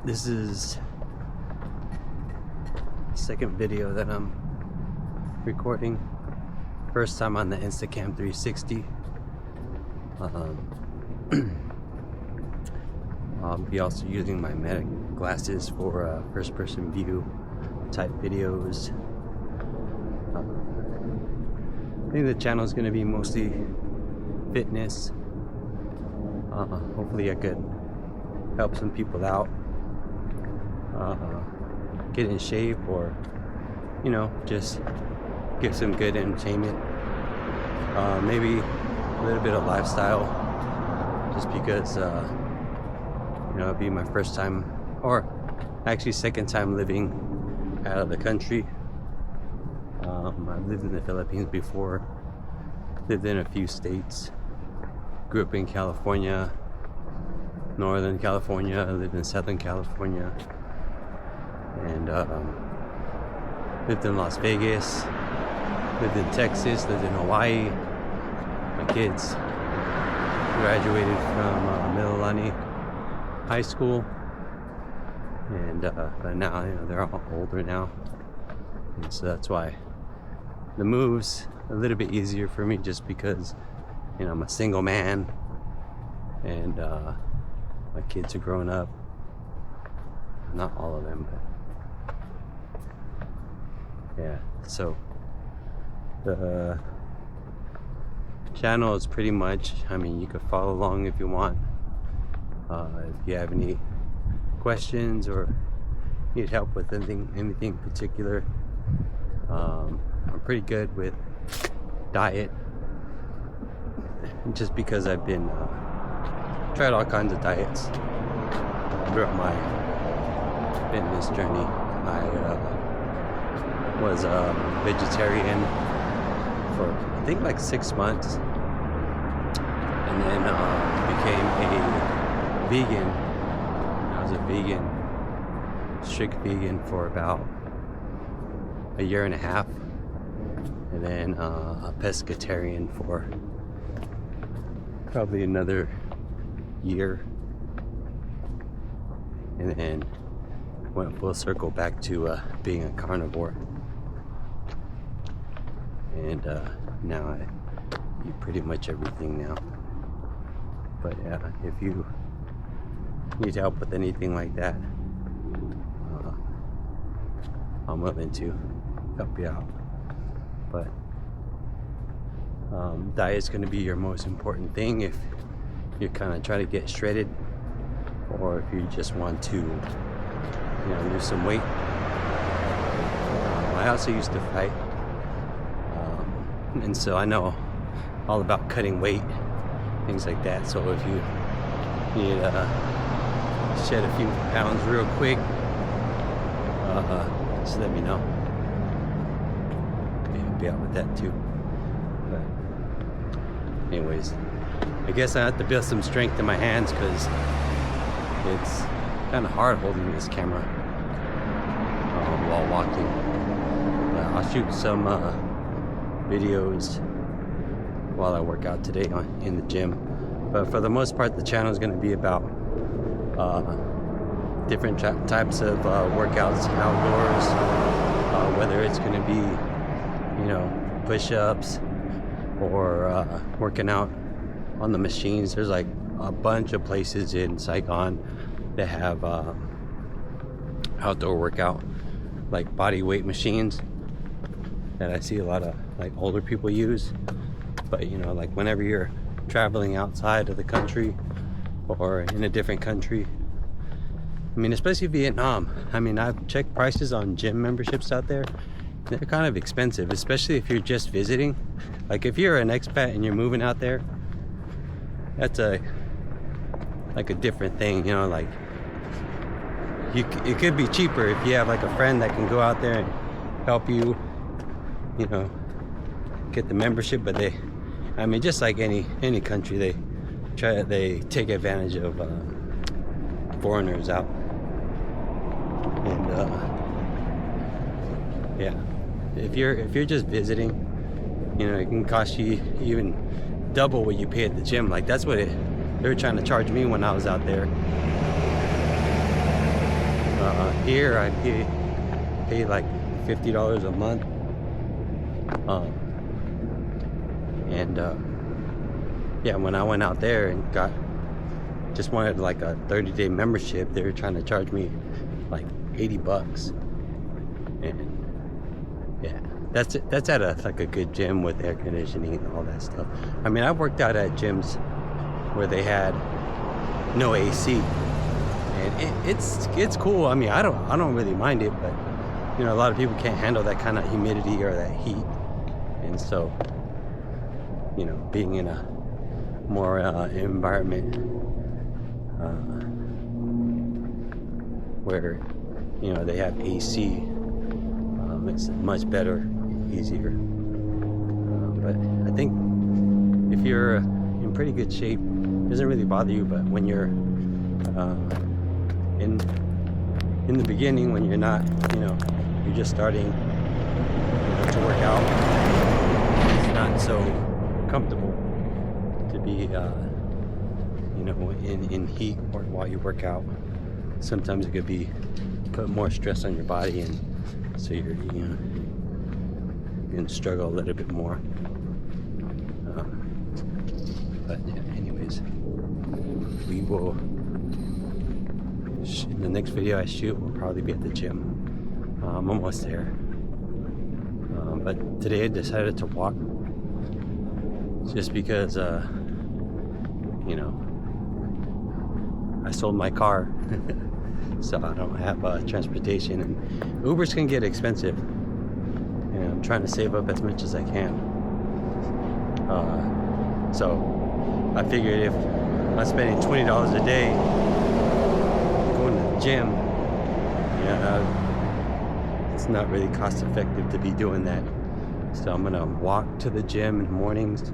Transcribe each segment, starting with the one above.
This is the second video that I'm recording. First time on the Instacam 360. I'll be also using my Meta glasses for first person view type videos. I think the channel is going to be mostly fitness. Hopefully I could help some people out, get in shape, or just give some good entertainment, maybe a little bit of lifestyle, just because it'll be my first time, or actually second time living out of the country. I've lived in the Philippines before, lived in a few states, grew up in California, Northern California, I lived in Southern California, and lived in Las Vegas, lived in Texas, lived in Hawaii. My kids graduated from Mililani High School, and but now they're all older now, and so that's why the move's a little bit easier for me, just because I'm a single man, and my kids are growing up. Not all of them, but yeah. So the channel is pretty much, you could follow along if you want. If you have any questions or need help with anything particular, I'm pretty good with diet, just because I've been tried all kinds of diets throughout my fitness journey. I was a vegetarian for I think like 6 months, and then became a vegan. I was a vegan, strict vegan, for about a year and a half, and then a pescatarian for probably another year, and then went full circle back to being a carnivore, and now I eat pretty much everything now. But if you need help with anything like that, I'm willing to help you out. But diet is going to be your most important thing if you're kind of trying to get shredded, or if you just want to lose some weight. I also used to fight, and so I know all about cutting weight, things like that. So if you need to shed a few pounds real quick, just let me know. I'll be out with that too. But anyways, I guess I have to build some strength in my hands, because it's kind of hard holding this camera while walking. I'll shoot some videos while I work out today in the gym, but for the most part the channel is going to be about different types of workouts outdoors, whether it's going to be push-ups or working out on the machines. There's like a bunch of places in Saigon that have outdoor workout, like body weight machines, that I see a lot of like older people use. But like whenever you're traveling outside of the country or in a different country, especially Vietnam, I've checked prices on gym memberships out there. They're kind of expensive, especially if you're just visiting. Like if you're an expat and you're moving out there, that's a different thing, like it could be cheaper if you have like a friend that can go out there and help you, get the membership. But they, just like any country, they take advantage of foreigners out, and yeah, if you're just visiting, it can cost you even double what you pay at the gym. Like that's what they were trying to charge me when I was out there. Here I pay like $50 a month, and yeah, when I went out there and just wanted like a 30-day membership, they were trying to charge me like $80, and yeah, that's at like a good gym with air conditioning and all that stuff. I mean, I worked out at gyms where they had no AC, and it's cool. I mean, I don't really mind it, but you know, a lot of people can't handle that kind of humidity or that heat, and so, you know, being in a more environment where, you know, they have AC, it's much better, easier. But I think if you're in pretty good shape, it doesn't really bother you. But when you're in the beginning, when you're not, you know, you're just starting, you know, to work out, it's not so comfortable to be, you know, in heat or while you work out. Sometimes it could put more stress on your body, and so you're gonna struggle a little bit more. But yeah, anyways, we will. The next video I shoot will probably be at the gym. I'm almost there. But today I decided to walk, just because, you know, I sold my car. So I don't have transportation, and Ubers can get expensive, and I'm trying to save up as much as I can. So I figured if I'm spending $20 a day going to the gym, yeah, it's not really cost effective to be doing that. So I'm gonna walk to the gym in the mornings,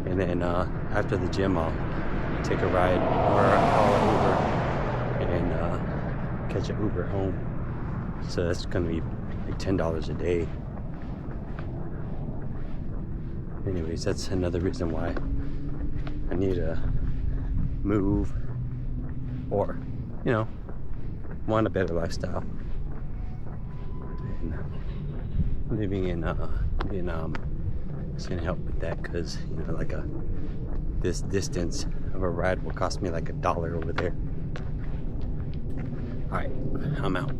and then after the gym I'll take a ride or call an Uber and catch an Uber home. So that's gonna be like $10 a day. Anyways, that's another reason why I need to move, or, you know, want a better lifestyle. And living in Vietnam is gonna help with that, because, you know, like this distance of a ride will cost me like $1 over there. All right, I'm out.